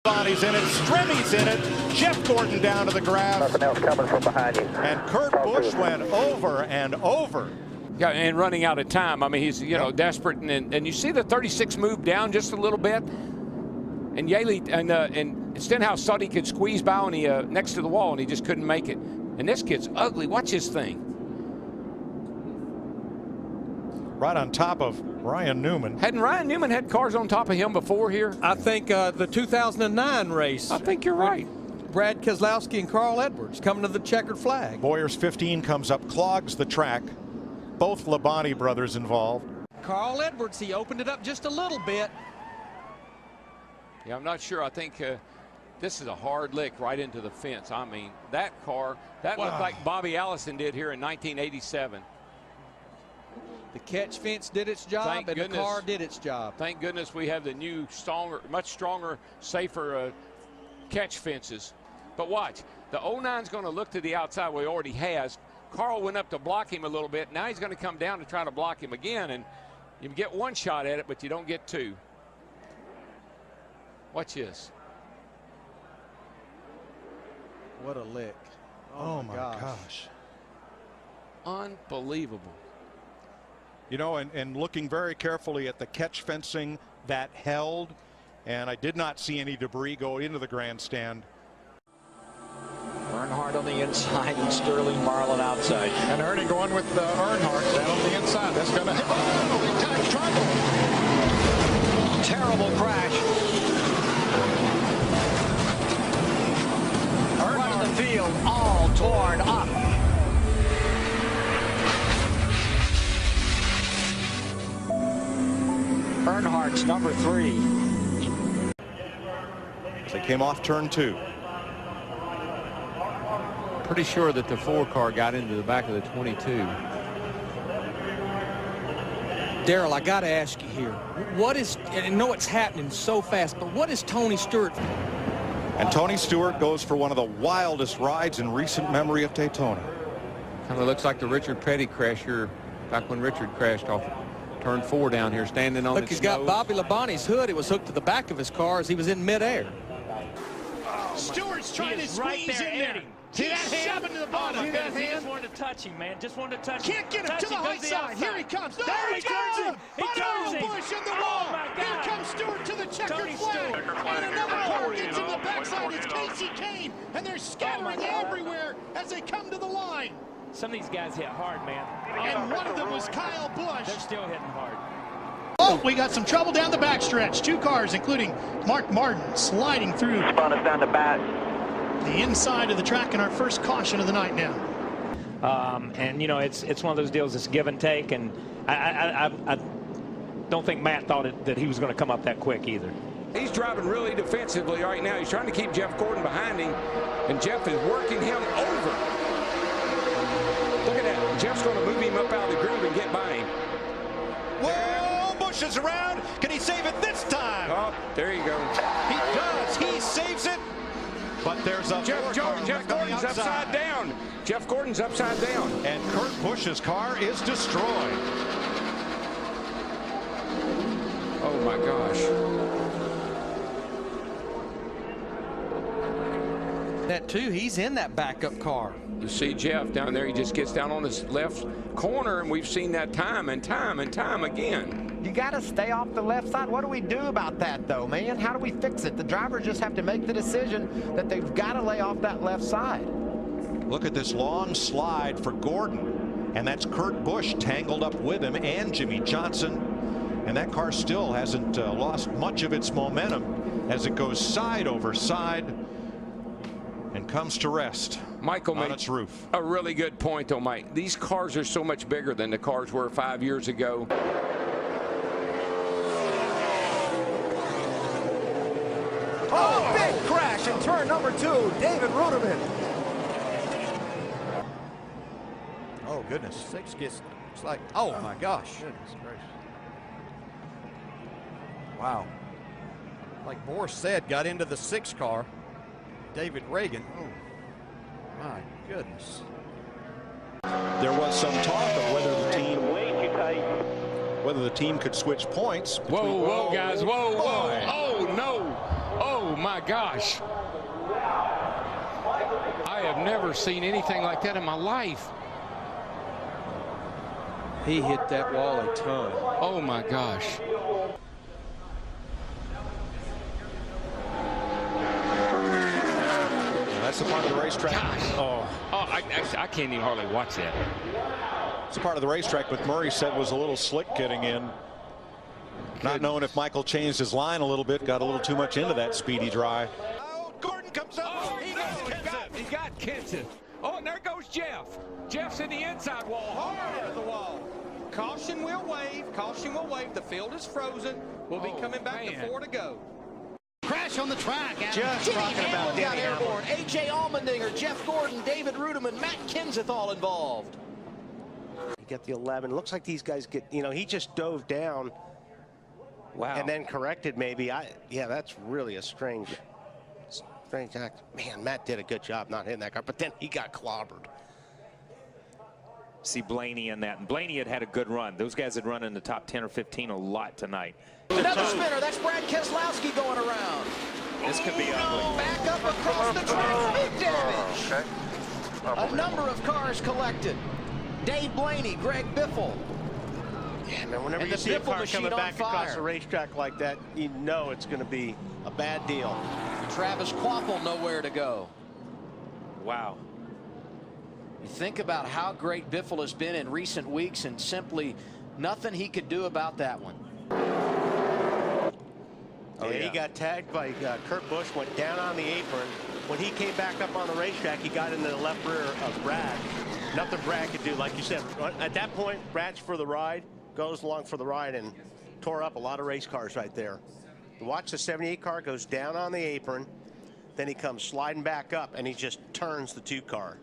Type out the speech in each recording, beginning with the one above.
Body's in it, Strimy's in it, Jeff Gordon down to the grass. Nothing else coming from behind you. And Kurt Busch went over and over. Yeah, and running out of time. I mean, he's, you know, desperate. And you see the 36 move down just a little bit. And Yaley and Stenhouse thought he could squeeze by on the, next to the wall, and he just couldn't make it. And this kid's ugly. Watch this thing. Right on top of Ryan Newman. Hadn't Ryan Newman had cars on top of him before here? I think the 2009 race. I think you're right. Brad Keselowski and Carl Edwards coming to the checkered flag. Boyer's 15 comes up, clogs the track. Both Labonte brothers involved. Carl Edwards, he opened it up just a little bit. Yeah, I'm not sure. I think this is a hard lick right into the fence. I mean, that car, that looked like Bobby Allison did here in 1987. The catch fence did its job, and the car did its job. Thank goodness we have the new, stronger, much stronger, safer catch fences. But watch, the 09's going to look to the outside where he already has. Carl went up to block him a little bit. Now he's going to come down to try to block him again, and you get one shot at it, but you don't get two. Watch this. What a lick. Oh my gosh. Unbelievable. You know, and looking very carefully at the catch fencing that held, and I did not see any debris go into the grandstand. Earnhardt on the inside and Sterling Marlin outside. And Ernie going with Earnhardt down on the inside. That's going to hit. Oh, trouble. Terrible crash. Front of the field all torn up. Earnhardt's number 3. As they came off turn 2. Pretty sure that the 4 car got into the back of the 22. Darrell, I got to ask you here. What is, and I know it's happening so fast, but what is Tony Stewart? And Tony Stewart goes for one of the wildest rides in recent memory of Daytona. Kind of looks like the Richard Petty crash here, back when Richard crashed off turn 4 down here, standing on Look, he's got Bobby Labonte's hood. It was hooked to the back of his car as he was in midair. Stewart's trying to squeeze in there. See that He's shoving to the bottom. See that hand? He just wanted to touch him, man. Just wanted to touch him. Can't get him to the high side. Here he comes. No, there he turns him. He turns him. Busch in the wall. Oh, my God. Here comes Stewart to the checkered flag. And another car gets in the backside. It's Casey Kane. And they're scattering everywhere as they come to the line. Some of these guys hit hard, man. And one of them was Kyle Busch. They're still hitting hard. Oh, we got some trouble down the backstretch. 2 cars, including Mark Martin, sliding through. Spun us down the back. The inside of the track and our first caution of the night now. And you know, it's one of those deals. It's give and take, and I don't think Matt thought that he was going to come up that quick either. He's driving really defensively right now. He's trying to keep Jeff Gordon behind him, and Jeff is working him over. Look at that. Jeff's going to move him up out of the groove and get by him. Whoa, Busch is around. Can he save it this time? Oh, there you go. He does. He saves it. But there's a Jeff Gordon's upside down. Jeff Gordon's upside down. And Kurt Busch's car is destroyed. Oh my gosh. That too, he's in that backup car. You see Jeff down there, he just gets down on his left corner, and we've seen that time and time and time again. You got to stay off the left side. What do we do about that, though, man? How do we fix it? The drivers just have to make the decision that they've got to lay off that left side. Look at this long slide for Gordon. And that's Kurt Busch tangled up with him and Jimmy Johnson. And that car still hasn't lost much of its momentum as it goes side over side and comes to rest. Michael on made its roof. A really good point, though, Mike. These cars are so much bigger than the cars were 5 years ago. Oh, big crash in turn number 2. David Ruderman. Oh, goodness. 6 gets, it's like, oh, my gosh. Goodness gracious. Wow. Like Boris said, got into the 6 car. David Reagan. Oh, my goodness. There was some talk of whether the team whether the team could switch points. Whoa, guys, whoa. Oh, no. Oh, my gosh. I have never seen anything like that in my life. He hit that wall a ton. Oh, my gosh. That's the part of the racetrack. I can't even hardly watch that. It's a part of the racetrack, but Murray said was a little slick getting in. Not knowing if Michael changed his line a little bit, got a little too much into that speedy dry. Oh, Gordon comes up. Oh, he got Kenseth. Oh, and there goes Jeff. Jeff's in the inside wall. Hard into the wall. Caution will wave. Caution will wave. The field is frozen. We'll be coming back to 4 to go. Crash on the track. Just Jimmy talking about Hamlin got Danny airborne. A.J. Allmendinger, Jeff Gordon, David Rudiman, Matt Kenseth all involved. You get the 11. Looks like these guys get, he just dove down. Wow. And then corrected maybe. Yeah, that's really a strange act. Man, Matt did a good job not hitting that car, but then he got clobbered. See Blaney in that. And Blaney had a good run. Those guys had run in the top 10 or 15 a lot tonight. Another spinner. That's Brad Keselowski going around. This could be ugly. Back up across the track. Big damage. A number of cars collected. Dave Blaney, Greg Biffle. Yeah, man, whenever you see a car coming back across a racetrack like that, you know it's going to be a bad deal. Travis Kvapil nowhere to go. Wow. You think about how great Biffle has been in recent weeks, and simply nothing he could do about that one. He got tagged by Kurt Busch, went down on the apron. When he came back up on the racetrack, he got into the left rear of Brad. Nothing Brad could do, like you said. At that point, Brad's for the ride, goes along for the ride, and tore up a lot of race cars right there. Watch the 78 car goes down on the apron, then he comes sliding back up, and he just turns the 2 car.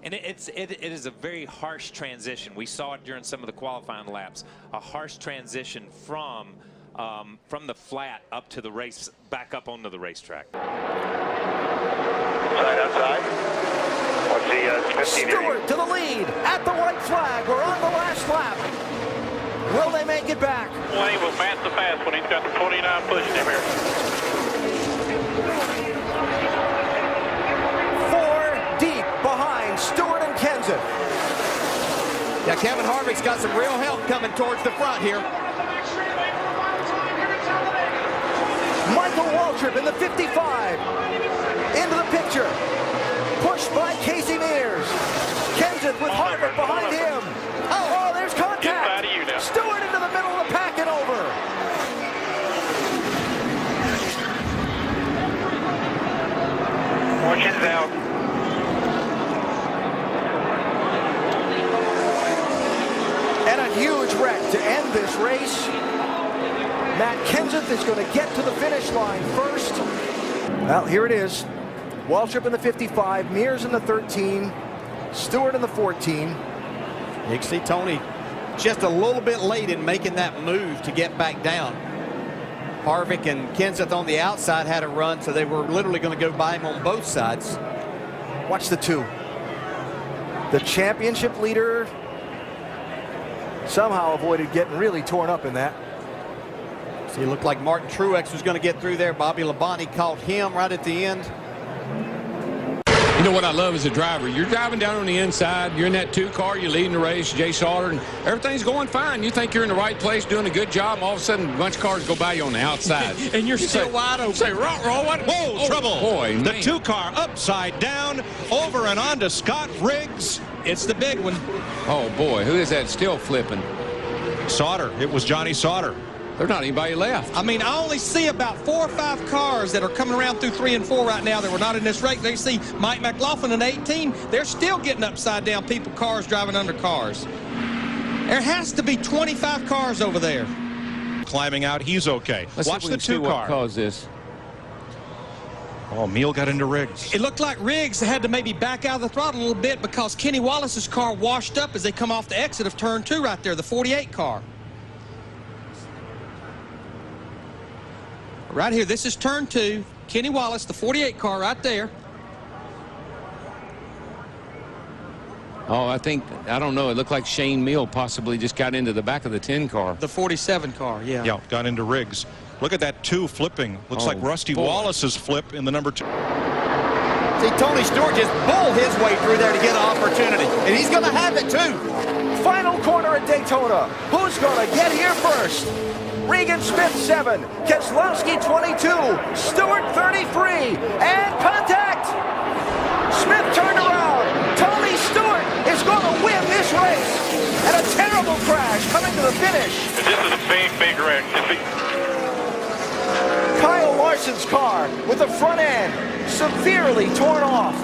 And it is a very harsh transition. We saw it during some of the qualifying laps. A harsh transition from the flat up to the race, back up onto the racetrack. Outside. What's the 15 Stewart to the lead at the white flag. We're on the last lap. Will they make it back? Wayne will pass the fast when he's got the 49 pushing him here. 4 deep behind Stewart and Kenseth. Yeah, Kevin Harvick's got some real help coming towards the front here. Michael Waltrip in the 55. Into the picture. Pushed by Casey Mears. Kenseth with Harvick behind him. Oh, there's contact. Stewart into the middle of the pack and over. Caution's out. And a huge wreck to end this race. Matt Kenseth is going to get to the finish line first. Well, here it is. Waltrip in the 55, Mears in the 13, Stewart in the 14. You can see Tony just a little bit late in making that move to get back down. Harvick and Kenseth on the outside had a run, so they were literally going to go by him on both sides. Watch the 2. The championship leader somehow avoided getting really torn up in that. See, it looked like Martin Truex was going to get through there. Bobby Labonte caught him right at the end. You know what I love as a driver? You're driving down on the inside. You're in that 2 car. You're leading the race, Jay Sauter, and everything's going fine. You think you're in the right place, doing a good job, and all of a sudden, a bunch of cars go by you on the outside. And you're still wide open. Say, roll, what? Whoa, trouble. Boy, the man. 2 car upside down, over and on to Scott Riggs. It's the big one. Oh, boy, who is that still flipping? Sauter. It was Johnny Sauter. There's not anybody left. I mean, I only see about 4 or 5 cars that are coming around through 3 and 4 right now that were not in this race. They see Mike McLaughlin in 18. They're still getting upside down cars driving under cars. There has to be 25 cars over there. Climbing out, he's okay. Watch the 2 car. What caused this? Oh, Meal got into Riggs. It looked like Riggs had to maybe back out of the throttle a little bit because Kenny Wallace's car washed up as they come off the exit of turn 2 right there, the 48 car. Right here, this is turn 2. Kenny Wallace, the 48 car right there. Oh, I don't know. It looked like Shane Meal possibly just got into the back of the 10 car. The 47 car, yeah. Yeah, got into Riggs. Look at that 2 flipping. Looks like Rusty Wallace's flip in the number 2. See, Tony Stewart just bulled his way through there to get an opportunity, and he's going to have it too. Final corner at Daytona. Who's going to get here first? Regan Smith 7, Keselowski 22, Stewart 33, and contact! Smith turned around. Tony Stewart is going to win this race. And a terrible crash coming to the finish. This is a big, big wreck. Kyle Larson's car with the front end severely torn off.